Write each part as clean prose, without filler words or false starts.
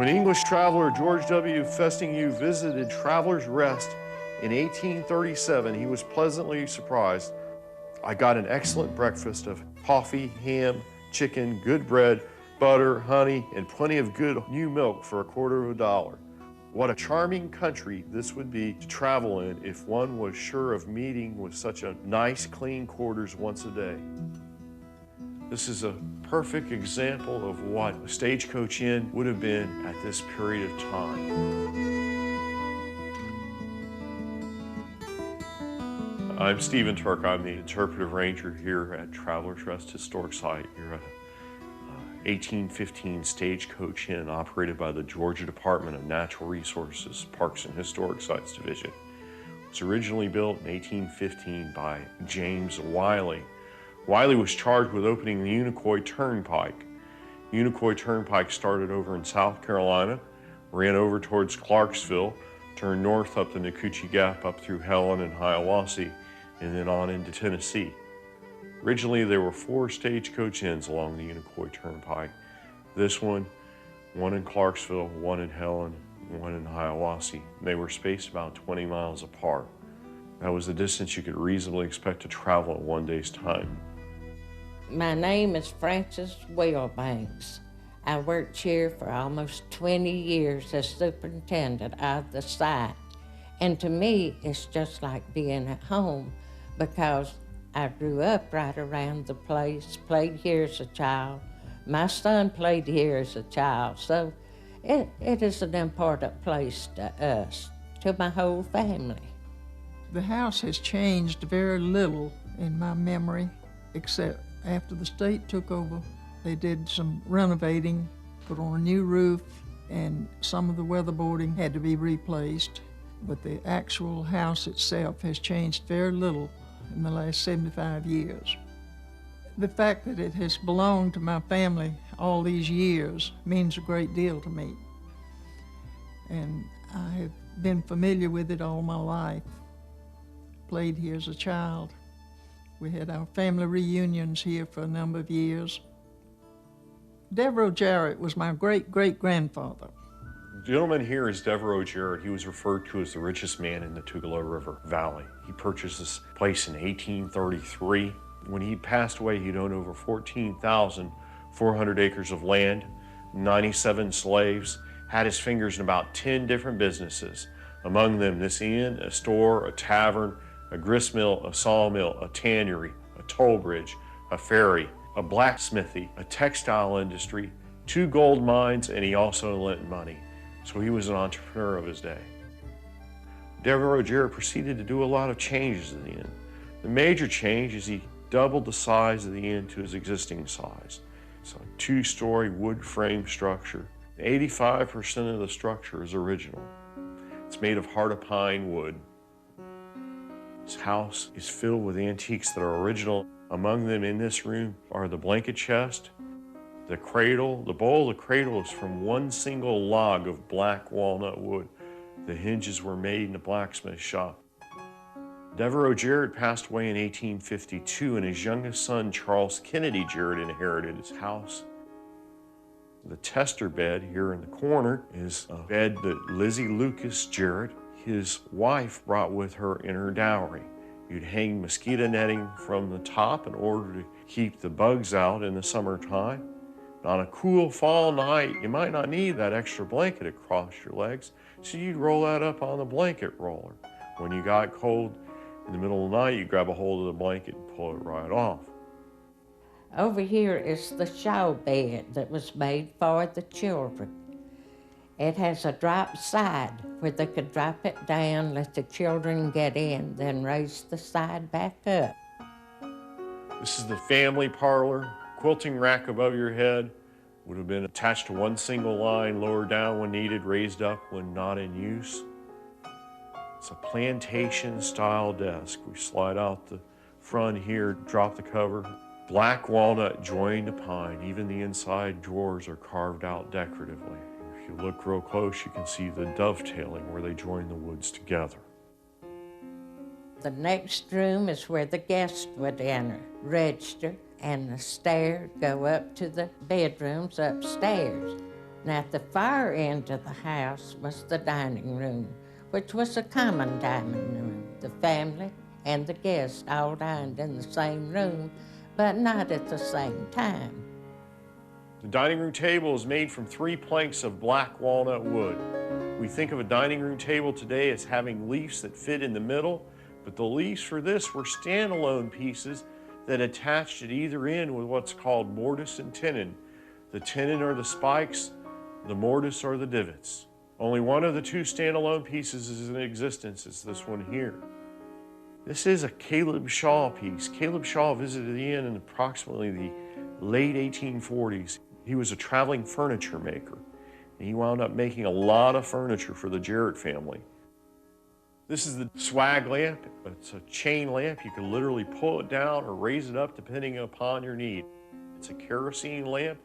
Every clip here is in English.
English traveler, George W. Festingue, visited Traveler's Rest in 1837, he was pleasantly surprised. I got an excellent breakfast of coffee, ham, chicken, good bread, butter, honey, and plenty of good new milk for $0.25. What a charming country this would be to travel in if one was sure of meeting with such a nice, clean quarters once a day. This is a perfect example of what a Stagecoach Inn would have been at this period of time. I'm Stephen Turk. I'm the interpretive ranger here at Traveler's Rest Historic Site. You're at 1815 Stagecoach Inn operated by the Georgia Department of Natural Resources, Parks and Historic Sites Division. It was originally built in 1815 by James Wyly. Wyly was charged with opening the Unicoi Turnpike. Unicoi Turnpike started over in South Carolina, ran over towards Clarksville, turned north up the Nacoochee Gap up through Helen and Hiawassee, and then on into Tennessee. Originally, there were 4 stagecoach inns along the Unicoi Turnpike. This one in Clarksville, one in Helen, one in Hiawassee. They were spaced about 20 miles apart. That was the distance you could reasonably expect to travel in one day's time. My name is Frances Wellbanks. I worked here for almost 20 years as superintendent of the site. And to me, it's just like being at home because I grew up right around the place, played here as a child. My son played here as a child, so it is an important place to us, to my whole family. The house has changed very little in my memory, except after the state took over, they did some renovating, put on a new roof, and some of the weatherboarding had to be replaced. But the actual house itself has changed very little in the last 75 years. The fact that it has belonged to my family all these years means a great deal to me. And I have been familiar with it all my life. Played here as a child. We had our family reunions here for a number of years. Devereaux Jarrett was my great-great-grandfather. The gentleman here is Devereaux Jarrett. He was referred to as the richest man in the Tugaloo River Valley. He purchased this place in 1833. When he passed away, he'd owned over 14,400 acres of land, 97 slaves, had his fingers in about 10 different businesses. Among them, this inn, a store, a tavern, a gristmill, a sawmill, a tannery, a toll bridge, a ferry, a blacksmithy, a textile industry, 2 gold mines, and he also lent money. So he was an entrepreneur of his day. Devereaux Jarrett proceeded to do a lot of changes in the inn. The major change is he doubled the size of the inn to his existing size. It's a 2-story wood frame structure. 85% of the structure is original. It's made of heart of pine wood. This house is filled with antiques that are original. Among them in this room are the blanket chest, the cradle. The bowl of the cradle is from one single log of black walnut wood. The hinges were made in a blacksmith shop. Devereaux Jarrett passed away in 1852, and his youngest son, Charles Kennedy Jered, inherited his house. The tester bed here in the corner is a bed that Lizzie Lucas Jered, his wife, brought with her in her dowry. You'd hang mosquito netting from the top in order to keep the bugs out in the summertime. On a cool fall night, you might not need that extra blanket across your legs, so you'd roll that up on the blanket roller. When you got cold in the middle of the night, you grab a hold of the blanket and pull it right off. Over here is the shawl bed that was made for the children. It has a drop side where they could drop it down, let the children get in, then raise the side back up. This is the family parlor. Quilting rack above your head would have been attached to one single line, lowered down when needed, raised up when not in use. It's a plantation style desk. We slide out the front here, drop the cover. Black walnut joined to pine. Even the inside drawers are carved out decoratively. If you look real close, you can see the dovetailing where they join the woods together. The next room is where the guests would enter, register, and the stairs go up to the bedrooms upstairs. Now, at the far end of the house was the dining room, which was a common dining room. The family and the guests all dined in the same room, but not at the same time. The dining room table is made from 3 planks of black walnut wood. We think of a dining room table today as having leaves that fit in the middle, but the leaves for this were standalone pieces that attached at either end with what's called mortise and tenon. The tenon are the spikes, the mortise are the divots. Only one of the 2 standalone pieces is in existence. It's this one here. This is a Caleb Shaw piece. Caleb Shaw visited the inn in approximately the late 1840s. He was a traveling furniture maker, and he wound up making a lot of furniture for the Jarrett family. This is the swag lamp. It's a chain lamp. You can literally pull it down or raise it up depending upon your need. It's a kerosene lamp.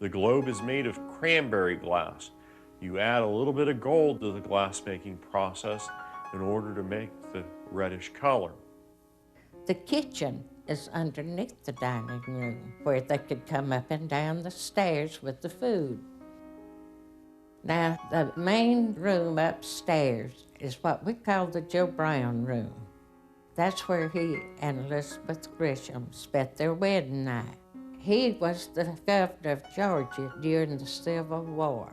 The globe is made of cranberry glass. You add a little bit of gold to the glass making process in order to make the reddish color. The kitchen is underneath the dining room, where they could come up and down the stairs with the food. Now, the main room upstairs is what we call the Joe Brown room. That's where he and Elizabeth Grisham spent their wedding night. He was the governor of Georgia during the Civil War,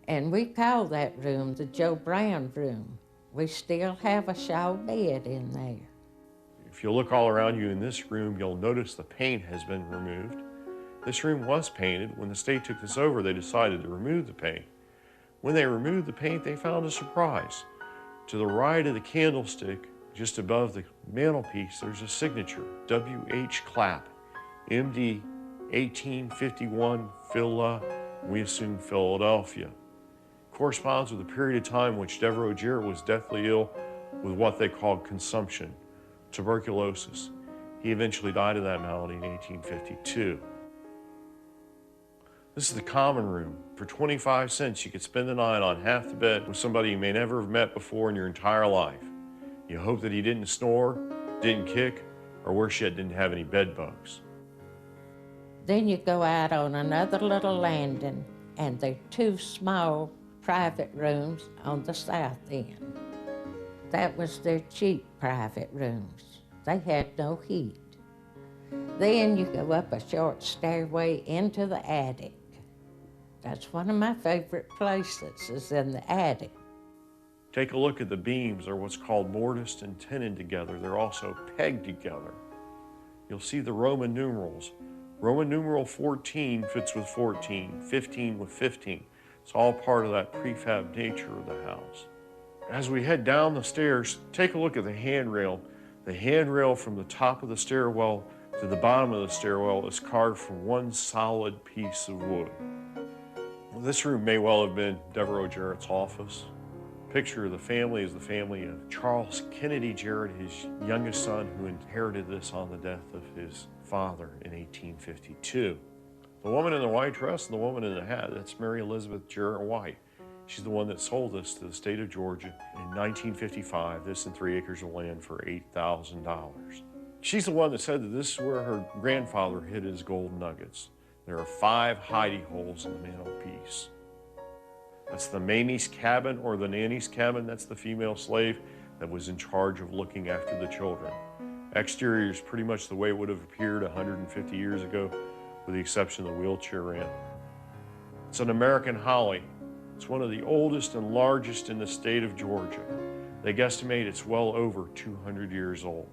and we call that room the Joe Brown room. We still have a shawl bed in there. If you look all around you in this room, you'll notice the paint has been removed. This room was painted. When the state took this over, they decided to remove the paint. When they removed the paint, they found a surprise. To the right of the candlestick, just above the mantelpiece, there's a signature, W.H. Clapp, M.D., 1851, Phila, we assume Philadelphia. Corresponds with a period of time in which Devereaux Jarrett was deathly ill with what they called consumption, tuberculosis. He eventually died of that malady in 1852. This is the common room. For 25 cents, you could spend the night on half the bed with somebody you may never have met before in your entire life. You hope that he didn't snore, didn't kick, or worse yet, didn't have any bed bugs. Then you go out on another little landing, and there are 2 small private rooms on the south end. That was their cheap private rooms. They had no heat. Then you go up a short stairway into the attic. That's one of my favorite places, is in the attic. Take a look at the beams. They're what's called mortised and tenon together. They're also pegged together. You'll see the Roman numerals. Roman numeral 14 fits with 14, 15 with 15. It's all part of that prefab nature of the house. As we head down the stairs, take a look at the handrail. The handrail from the top of the stairwell to the bottom of the stairwell is carved from one solid piece of wood. Well, this room may well have been Devereaux Jarrett's office. Picture of the family is the family of Charles Kennedy Jered, his youngest son, who inherited this on the death of his father in 1852. The woman in the white dress and the woman in the hat, that's Mary Elizabeth Jarrett White. She's the one that sold this to the state of Georgia in 1955, this and 3 acres of land for $8,000. She's the one that said that this is where her grandfather hid his gold nuggets. There are 5 hidey holes in the mantelpiece. That's the Mamie's cabin, or the nanny's cabin. That's the female slave that was in charge of looking after the children. Exterior is pretty much the way it would have appeared 150 years ago, with the exception of the wheelchair ramp. It's an American holly. It's one of the oldest and largest in the state of Georgia. They guesstimate it's well over 200 years old.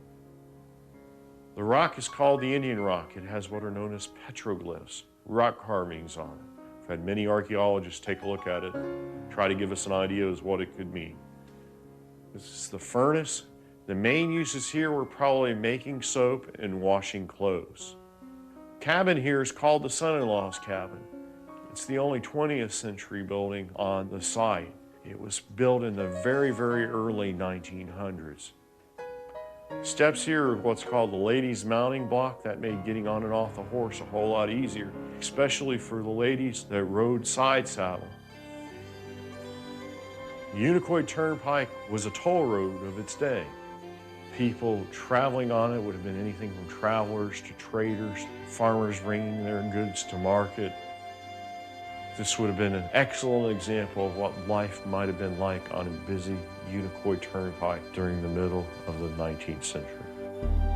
The rock is called the Indian rock. It has what are known as petroglyphs, rock carvings on it. I've had many archaeologists take a look at it, try to give us an idea as what it could mean. This is the furnace. The main uses here were probably making soap and washing clothes. Cabin here is called the son-in-law's cabin. It's the only 20th century building on the site. It was built in the very, very early 1900s. Steps here are what's called the ladies' mounting block. That made getting on and off the horse a whole lot easier, especially for the ladies that rode side saddle. The Unicoi Turnpike was a toll road of its day. People traveling on it would have been anything from travelers to traders, farmers bringing their goods to market. This would have been an excellent example of what life might have been like on a busy Unicoi Turnpike during the middle of the 19th century.